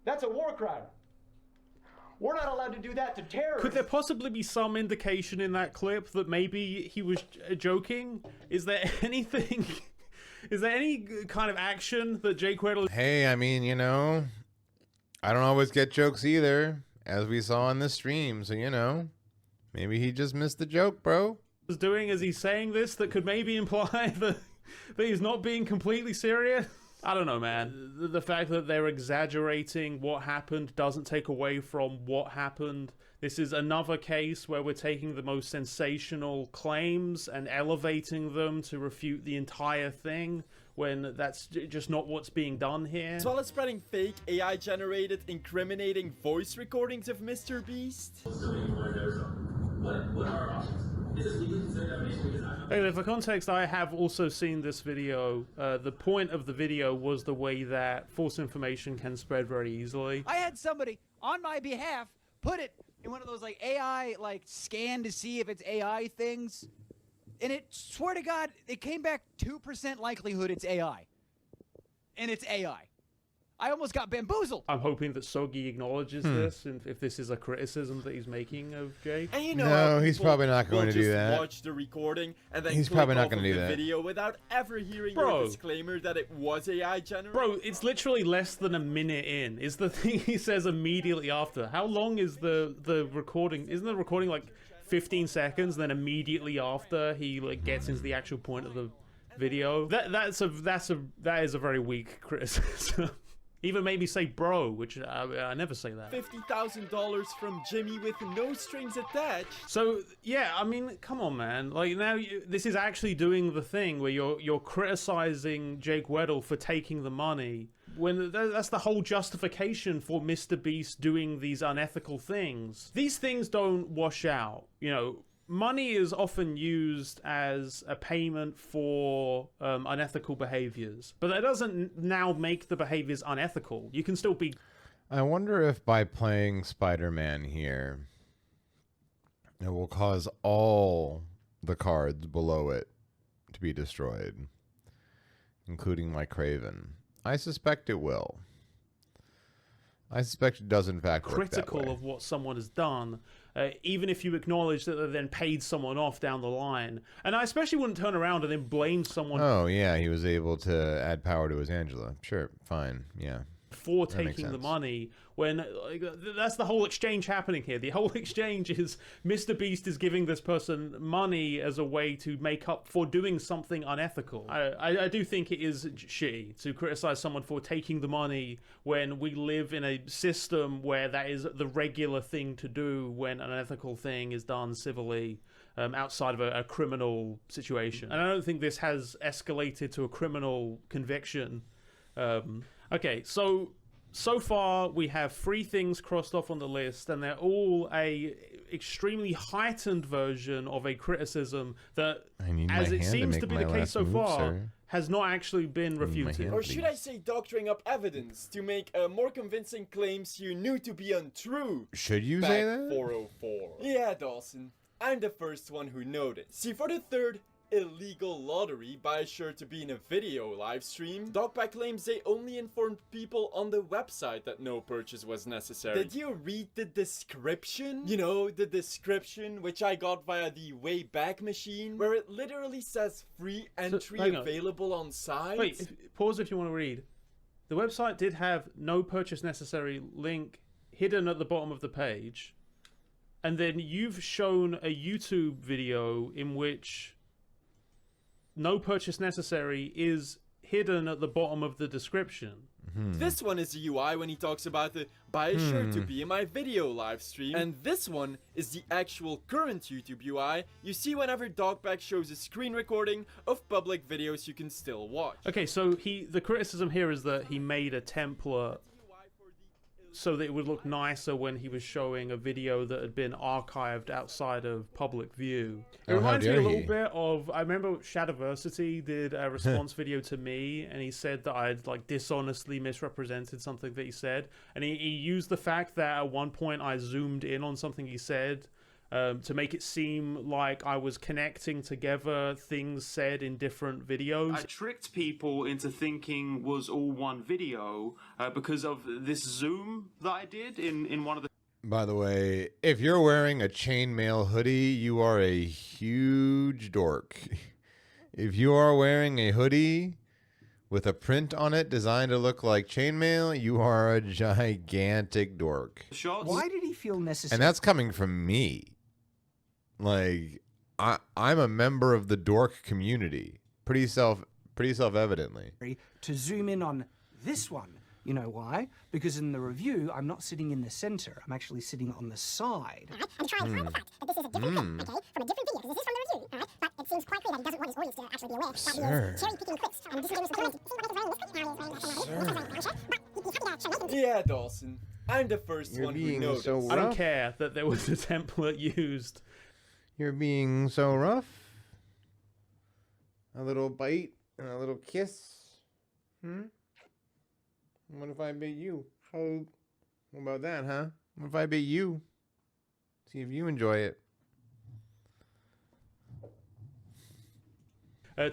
That's a war crime. We're not allowed to do that to terrorists. Could there possibly be some indication in that clip that maybe he was joking? Is there anything... Is there any kind of action that Jake Weddle... Hey, I mean, you know, I don't always get jokes either, as we saw on this stream, so, you know, maybe he just missed the joke, bro. ...is doing as he's saying this that could maybe imply that he's not being completely serious? I don't know, man. The fact that they're exaggerating what happened doesn't take away from what happened. This is another case where we're taking the most sensational claims and elevating them to refute the entire thing, when that's just not what's being done here. As well as spreading fake AI-generated incriminating voice recordings of Mr. Beast. Okay, for context, I have also seen this video. The point of the video was the way that false information can spread very easily. I had somebody on my behalf put it in one of those like AI scan to see if it's AI things, and it, swear to God, it came back 2% likelihood it's AI, and it's AI. I almost got bamboozled. I'm hoping that Soggy acknowledges this, and if this is a criticism that he's making of Jake. And you know, no, he's probably not going to do just that. Watch the recording and then he's click probably not off going to of do the that. video without ever hearing your disclaimer that it was AI generated. Bro, it's literally less than a minute in. Is the thing he says immediately after. How long is the recording? Isn't the recording like 15 seconds? Then immediately after he gets into the actual point of the video. That is a very weak criticism. Even maybe say bro, which I never say that. $50,000 from Jimmy with no strings attached. So yeah, I mean, come on, man. Like now, this is actually doing the thing where you're criticizing Jake Weddle for taking the money, when that's the whole justification for Mr. Beast doing these unethical things. These things don't wash out, you know. Money is often used as a payment for unethical behaviors, but that doesn't now make the behaviors unethical. You can still be... I wonder if by playing Spider-Man here, it will cause all the cards below it to be destroyed, including my Craven. I suspect it will. I suspect it does in fact work that critical way. of what someone has done, even if you acknowledge that they then paid someone off down the line. And I especially wouldn't turn around and then blame someone. Oh yeah, he was able to add power to his Angela. Sure, fine, yeah. For That makes taking the sense. money, when that's the whole exchange happening here. The whole exchange is Mr. Beast is giving this person money as a way to make up for doing something unethical. I do think it is shitty to criticize someone for taking the money when we live in a system where that is the regular thing to do when an unethical thing is done civilly. Outside of a criminal situation. And I don't think this has escalated to a criminal conviction. Okay, so far we have 3 things crossed off on the list, and they're all extremely heightened version of a criticism that, I need as my it hand to seems make to be my the case last so move, far, sir. has not actually been refuted. Or should I say doctoring up evidence to make more convincing claims you knew to be untrue? Should you Back say that? 404. Yeah, Dawson. I'm the first one who noticed. See, for the third illegal lottery by sure to be in a video live stream, Dogpack claims they only informed people on the website that no purchase was necessary. Did you read the description? You know, the description which I got via the Wayback Machine, where it literally says free entry hang on. available on site. Wait, pause if you want to read. The website did have no purchase necessary link hidden at the bottom of the page, and then you've shown a YouTube video in which no purchase necessary is hidden at the bottom of the description. This one is the UI when he talks about the buy a shirt to be in my video live stream. And this one is the actual current YouTube UI you see whenever Dogpack shows a screen recording of public videos you can still watch. Okay, so the criticism here is that he made a template so that it would look nicer when he was showing a video that had been archived outside of public view. It reminds me a little bit of, I remember Shadiversity did a response video to me, and he said that I'd like dishonestly misrepresented something that he said, and he used the fact that at one point I zoomed in on something he said to make it seem like I was connecting together things said in different videos. I tricked people into thinking was all one video because of this zoom that I did in one of the... By the way, if you're wearing a chainmail hoodie, you are a huge dork. If you are wearing a hoodie with a print on it designed to look like chainmail, you are a gigantic dork. Why did he feel necessary? And that's coming from me. Like, I'm a member of the dork community. Pretty self-evidently. To zoom in on this one. You know why? Because in the review, I'm not sitting in the center. I'm actually sitting on the side. I'm trying to hide the fact that this is a different thing, okay, from a different video, because this is from the review, all right? But it seems quite clear that he doesn't want his audience to actually be aware that he is cherry-picking clips and disingenuous. Yeah, Dawson. I'm the first one who noticed. I don't care that there was a template used. You're being so rough. A little bite and a little kiss. What if I bit you? What about that, huh? What if I bit you? See if you enjoy it.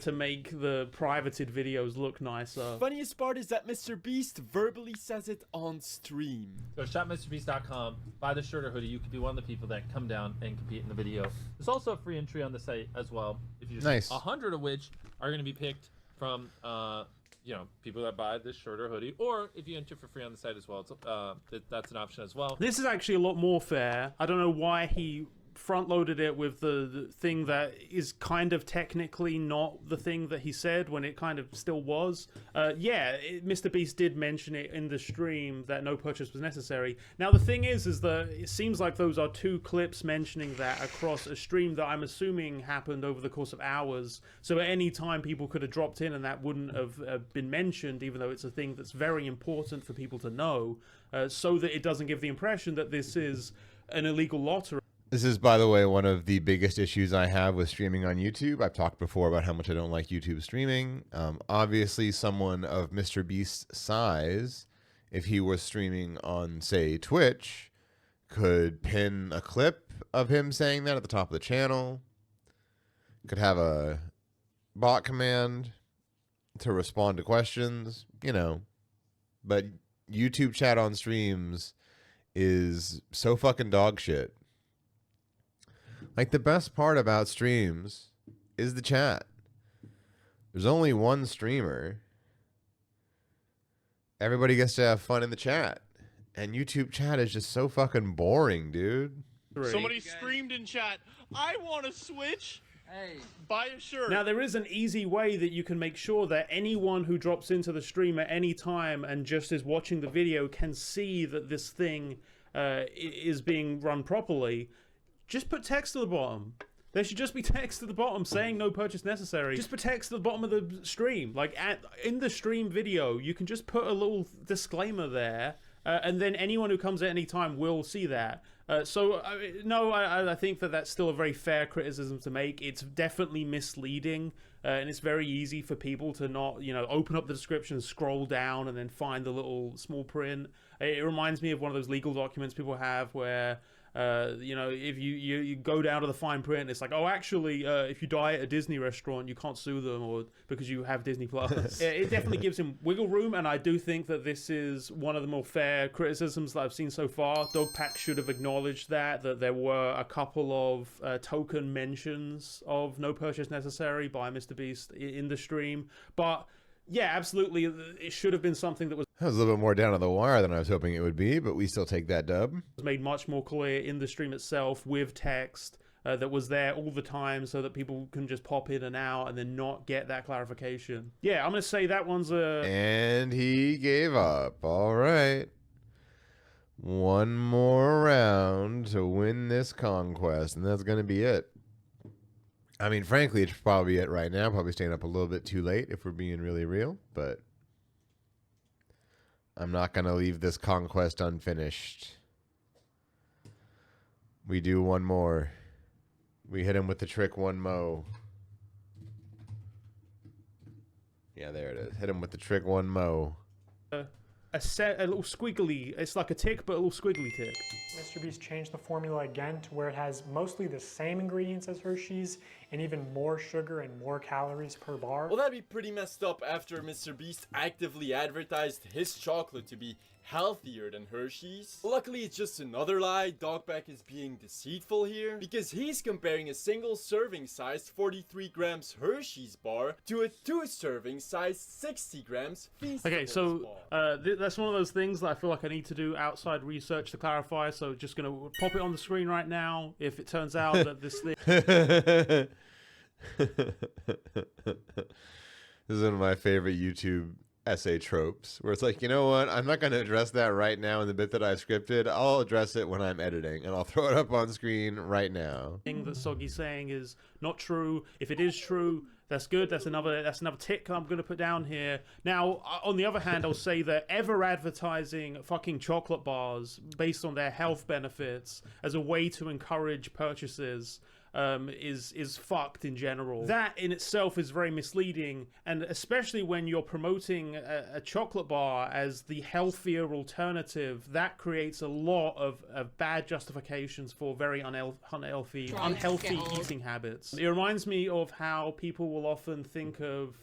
To make the privated videos look nicer. Funniest part is that Mr. Beast verbally says it on stream. Go shopmrbeast.com, buy the shirt or hoodie. You could be one of the people that come down and compete in the video. There's also a free entry on the site as well. If you nice. 100 of which are going to be picked from you know, people that buy this shirt or hoodie, or if you enter for free on the site as well, it's, that's an option as well. This is actually a lot more fair. I don't know why he front-loaded it with the thing that is kind of technically not the thing that he said when it kind of still was. Mr. Beast did mention it in the stream that no purchase was necessary. Now the thing is that it seems like those are two clips mentioning that across a stream that I'm assuming happened over the course of hours. So at any time people could have dropped in and that wouldn't have been mentioned, even though it's a thing that's very important for people to know, so that it doesn't give the impression that this is an illegal lottery. This is, by the way, one of the biggest issues I have with streaming on YouTube. I've talked before about how much I don't like YouTube streaming. Obviously, someone of Mr. Beast's size, if he was streaming on, say, Twitch, could pin a clip of him saying that at the top of the channel, could have a bot command to respond to questions, you know. But YouTube chat on streams is so fucking dog shit. Like, the best part about streams is the chat. There's only one streamer. Everybody gets to have fun in the chat. And YouTube chat is just so fucking boring, dude. Somebody screamed in chat, I want to switch. Hey, buy a shirt. Now, there is an easy way that you can make sure that anyone who drops into the stream at any time and just is watching the video can see that this thing is being run properly. Just put text at the bottom. There should just be text at the bottom saying no purchase necessary. Just put text at the bottom of the stream. Like, in the stream video, you can just put a little disclaimer there, and then anyone who comes at any time will see that. No, I think that that's still a very fair criticism to make. It's definitely misleading, and it's very easy for people to not, open up the description, scroll down, and then find the little small print. It reminds me of one of those legal documents people have where, if you go down to the fine print, it's like, oh, actually, if you die at a Disney restaurant, you can't sue them, or because you have Disney Plus. It definitely gives him wiggle room, and I do think that this is one of the more fair criticisms that I've seen so far. Dogpack should have acknowledged that there were a couple of token mentions of no purchase necessary by MrBeast in the stream, but yeah, absolutely, it should have been something that was a little bit more down to the wire than I was hoping it would be, but we still take that dub. It was made much more clear in the stream itself with text that was there all the time so that people can just pop in and out and then not get that clarification. Yeah, I'm going to say that one's a... And he gave up. All right. One more round to win this conquest, and that's going to be it. I mean, frankly, it's probably it right now. Probably staying up a little bit too late if we're being really real, but I'm not going to leave this conquest unfinished. We do one more. We hit him with the trick one mo. Yeah, there it is. Hit him with the trick one mo. A little squiggly. It's like a tick, but a little squiggly tick. MrBeast changed the formula again to where it has mostly the same ingredients as Hershey's and even more sugar and more calories per bar. Well, that'd be pretty messed up after MrBeast actively advertised his chocolate to be healthier than Hershey's. Luckily, it's just another lie. Dogpack is being deceitful here because he's comparing a single serving size 43 grams Hershey's bar to a 2 serving size 60 grams Feastables Okay, so that's one of those things that I feel like I need to do outside research to clarify, so just gonna pop it on the screen right now if it turns out that this thing... This is one of my favorite YouTube essay tropes, where it's like, you know what, I'm not going to address that right now in the bit that I scripted. I'll address it when I'm editing, and I'll throw it up on screen right now. Thing that Soggy's saying is not true. If it is true, that's good. That's another tick I'm going to put down here. Now, on the other hand, I'll say that ever advertising fucking chocolate bars based on their health benefits as a way to encourage purchases is fucked in general. That in itself is very misleading, and especially when you're promoting a chocolate bar as the healthier alternative, that creates a lot of bad justifications for very unhealthy eating habits. It reminds me of how people will often think of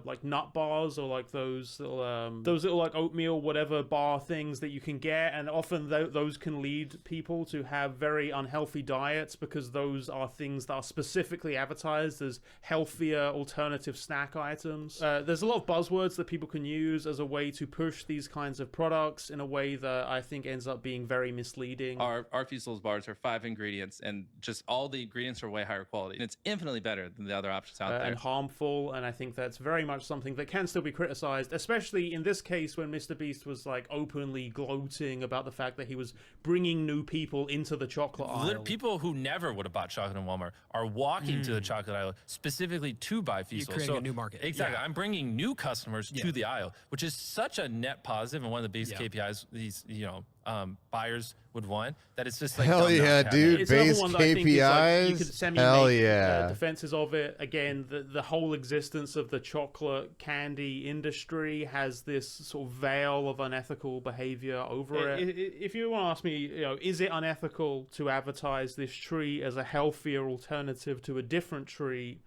like nut bars or like those little like oatmeal whatever bar things that you can get, and often those can lead people to have very unhealthy diets because those are things that are specifically advertised as healthier alternative snack items. There's a lot of buzzwords that people can use as a way to push these kinds of products in a way that I think ends up being very misleading. Our Feastables bars are 5 ingredients, and just all the ingredients are way higher quality, and it's infinitely better than the other options out there. And harmful, and I think that's very much something that can still be criticized, especially in this case when MrBeast was like openly gloating about the fact that he was bringing new people into the chocolate aisle. People who never would have bought chocolate in Walmart are walking to the chocolate aisle specifically to buy Feastables. You're creating a new market. Exactly. Yeah. I'm bringing new customers to the aisle, which is such a net positive and one of the biggest KPIs these buyers would want. That it's just like hell yeah, dude. It's base one that I think is KPIs. like you could Hell semi-make yeah. defenses of it. Again, the whole existence of the chocolate candy industry has this sort of veil of unethical behavior over it. If you want to ask me, is it unethical to advertise this tree as a healthier alternative to a different tree?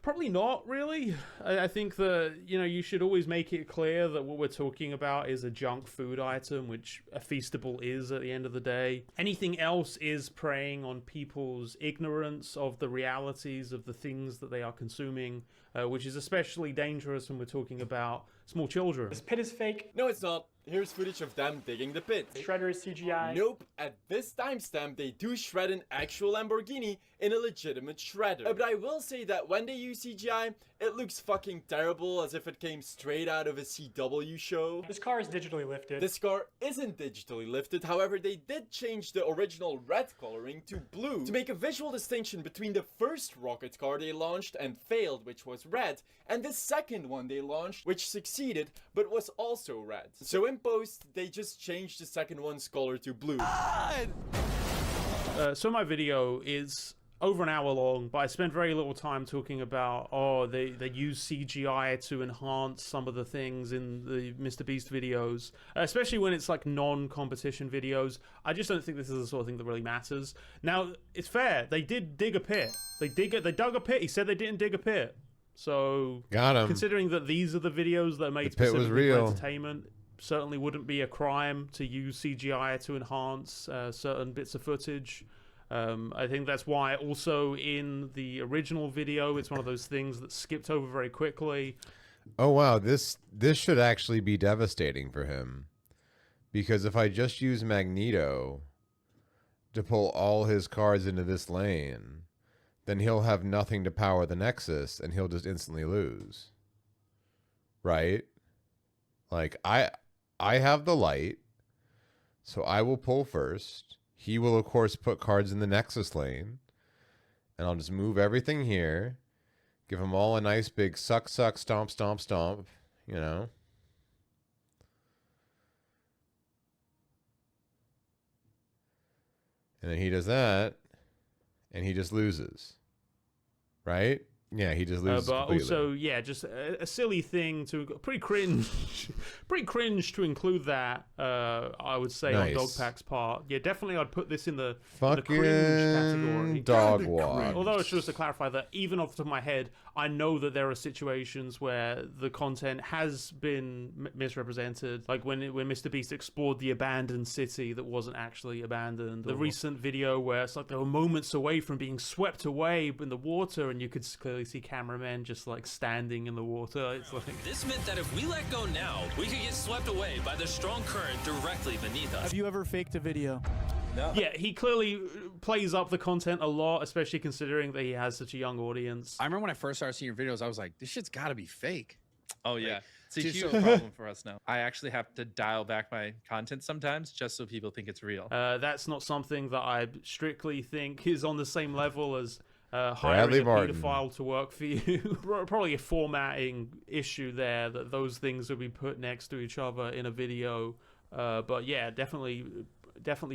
Probably not, really. I think that, you should always make it clear that what we're talking about is a junk food item, which a Feastable is at the end of the day. Anything else is preying on people's ignorance of the realities of the things that they are consuming, which is especially dangerous when we're talking about small children. This pit is fake. No, it's not. Here's footage of them digging the pit. Shredder is CGI. Nope. At this timestamp, they do shred an actual Lamborghini in a legitimate shredder. But I will say that when they use CGI, it looks fucking terrible, as if it came straight out of a CW show. This car is digitally lifted. This car isn't digitally lifted, however, they did change the original red coloring to blue to make a visual distinction between the first rocket car they launched and failed, which was red, and the second one they launched, which succeeded, but was also red. So in post, they just changed the second one's color to blue. So my video is over an hour long, but I spent very little time talking about, oh, they use CGI to enhance some of the things in the Mr. Beast videos, especially when it's like non-competition videos. I just don't think this is the sort of thing that really matters. Now, it's fair. They did dig a pit. They dug a pit. He said they didn't dig a pit. So, got him. Considering that these are the videos that are made specifically for entertainment, certainly wouldn't be a crime to use CGI to enhance certain bits of footage. I think that's why also in the original video, it's one of those things that skipped over very quickly. Oh, wow. This should actually be devastating for him. Because if I just use Magneto to pull all his cards into this lane, then he'll have nothing to power the Nexus, and he'll just instantly lose. Right? Like, I have the light, so I will pull first. He will, of course, put cards in the Nexus lane. And I'll just move everything here. Give them all a nice big suck, suck, stomp, stomp, stomp. You know? And then he does that. And he just loses. Right? Yeah, he just loses but completely. Also, yeah, just a silly thing to pretty cringe to include that. I would say Nice. on Dogpack's part. Yeah, definitely, I'd put this in the Fucking cringe category. dog watch. Although it's just to clarify that even off the top of my head, I know that there are situations where the content has been misrepresented, like when Mr. Beast explored the abandoned city that wasn't actually abandoned. The recent video where it's like they were moments away from being swept away in the water, and you could clearly see cameramen just like standing in the water. It's like This meant that if we let go now, we could get swept away by the strong current directly beneath us. Have you ever faked a video? No. Yeah, he clearly plays up the content a lot, especially considering that he has such a young audience. I remember when I first started seeing your videos, I was like, this shit's got to be fake. Oh yeah, Like, it's a just huge so- problem for us now. I actually have to dial back my content sometimes just so people think it's real. That's not something that I strictly think is on the same level as Bradley hiring a Martin. pedophile to work for you. Probably a formatting issue there, that those things would be put next to each other in a video. But yeah, definitely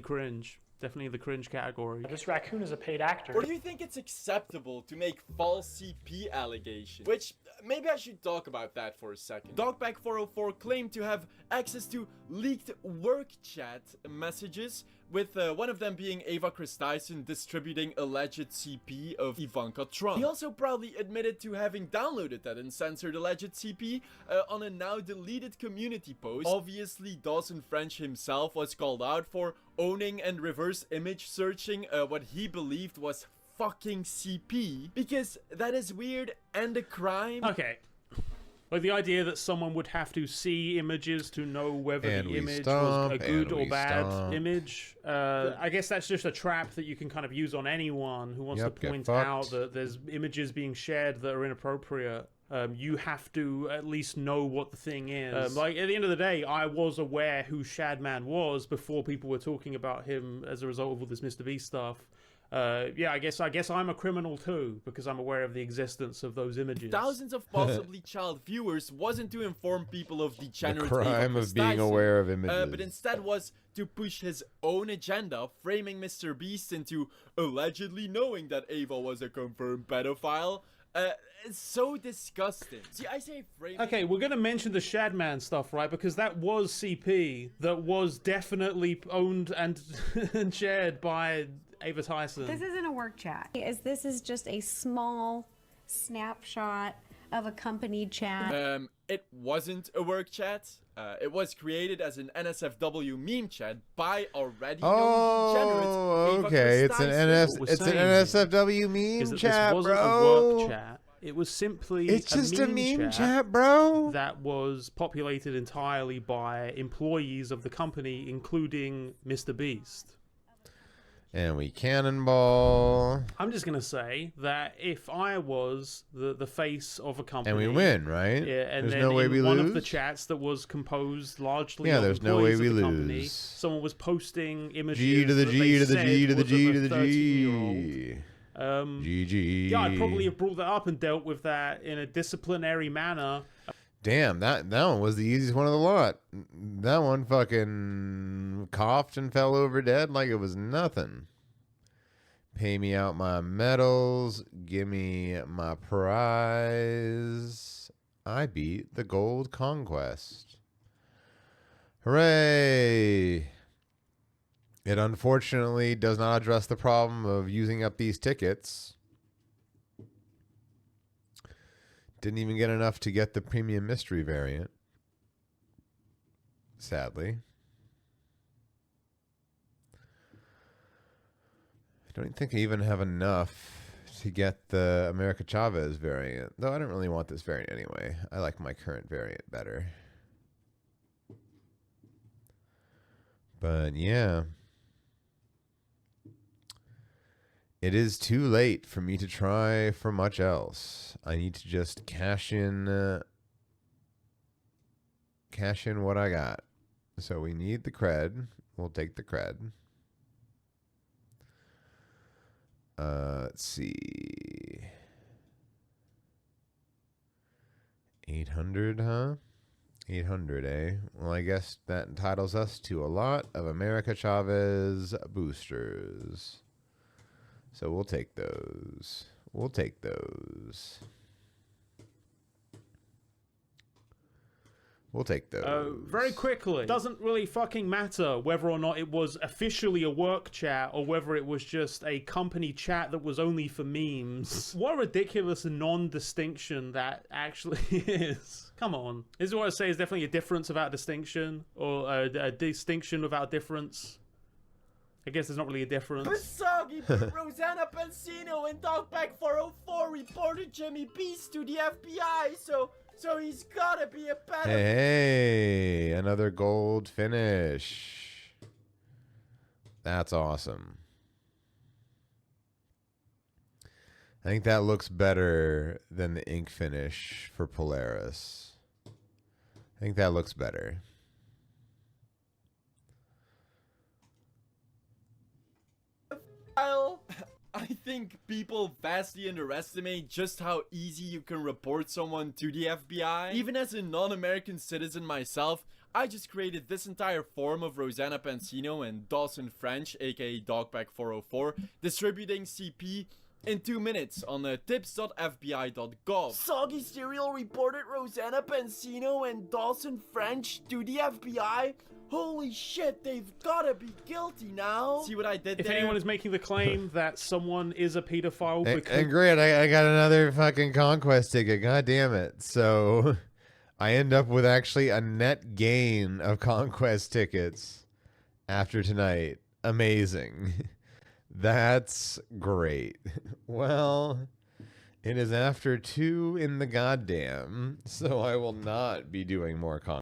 cringe. Definitely the cringe category. This raccoon is a paid actor. Or do you think it's acceptable to make false CP allegations? Which, maybe I should talk about that for a second. Dogpack404 claimed to have access to leaked work chat messages, with one of them being Ava Christison distributing alleged CP of Ivanka Trump. He also proudly admitted to having downloaded that and censored alleged CP on a now deleted community post. Obviously, Dawson French himself was called out for owning and reverse image searching what he believed was fucking CP, because that is weird and a crime. Okay. Like the idea that someone would have to see images to know whether And the we image stomp, was a good and or we bad stomp. image. I guess that's just a trap that you can kind of use on anyone who wants Yep, to get point fucked. out that there's images being shared that are inappropriate. You have to at least know what the thing is. Like at the end of the day, I was aware who Shadman was before people were talking about him as a result of all this Mr. Beast stuff. Yeah, I guess I'm a criminal too, because I'm aware of the existence of those images. Thousands of possibly child viewers wasn't to inform people of degenerate crime Ava of being Christison, aware of images. but instead was to push his own agenda, framing Mr. Beast into allegedly knowing that Ava was a confirmed pedophile. It's so disgusting. See, I say framing. Okay, we're going to mention the Shadman stuff, right? Because that was CP that was definitely owned and and shared by Ava Tyson. This isn't a work chat. This is just a small snapshot of a company chat. It wasn't a work chat. It was created as an NSFW meme chat by already known degenerate Ava okay. It's an Christison. it's an NSFW meme chat, this wasn't bro. a work chat. It was simply It's just a meme meme chat, bro. That was populated entirely by employees of the company, including Mr. Beast. And we cannonball. I'm just gonna say that if I was the face of a company, And we win, right? Yeah, and There's then no way in we one lose? of the chats that was composed largely Yeah, of there's no way employees we of the company, lose. someone was posting images. G to the that G they to the said G to the was G of to a the 13-year-old. G. GG. Yeah, I'd probably have brought that up and dealt with that in a disciplinary manner. Damn, that one was the easiest one of the lot. That one fucking coughed and fell over dead like it was nothing. Pay me out my medals. Give me my prize. I beat the Gold Conquest. Hooray! It unfortunately does not address the problem of using up these tickets. Didn't even get enough to get the premium mystery variant. Sadly. I don't think I even have enough to get the America Chavez variant. Though I don't really want this variant anyway. I like my current variant better. But yeah. It is too late for me to try for much else. I need to just cash in what I got. So we need the cred. We'll take the cred. Let's see. 800, huh? 800, eh? Well, I guess that entitles us to a lot of America Chavez boosters. So we'll take those. We'll take those. We'll take those. Very quickly, doesn't really fucking matter whether or not it was officially a work chat or whether it was just a company chat that was only for memes. What a ridiculous non-distinction that actually is. Come on. This is what I say is definitely a difference without a distinction, or a distinction without a difference. I guess there's not really a difference. Basagi put Rosanna Pansino and Dogback404 reported Jimmy Beast to the FBI, so he's gotta be a pedophile. Hey, another gold finish. That's awesome. I think that looks better than the ink finish for Polaris. I think that looks better. I think people vastly underestimate just how easy you can report someone to the FBI. Even as a non-American citizen myself, I just created this entire forum of Rosanna Pansino and Dawson French, aka Dogback404, distributing CP in 2 minutes on tips.fbi.gov. Soggy Serial reported Rosanna Pansino and Dawson French to the FBI. Holy shit, they've gotta be guilty now. See what I did if there? anyone is making the claim that someone is a pedophile because... And great, I got another fucking Conquest ticket. God damn it. So I end up with actually a net gain of Conquest tickets after tonight. Amazing. That's great. Well, it is after 2 in the goddamn, so I will not be doing more Conquest.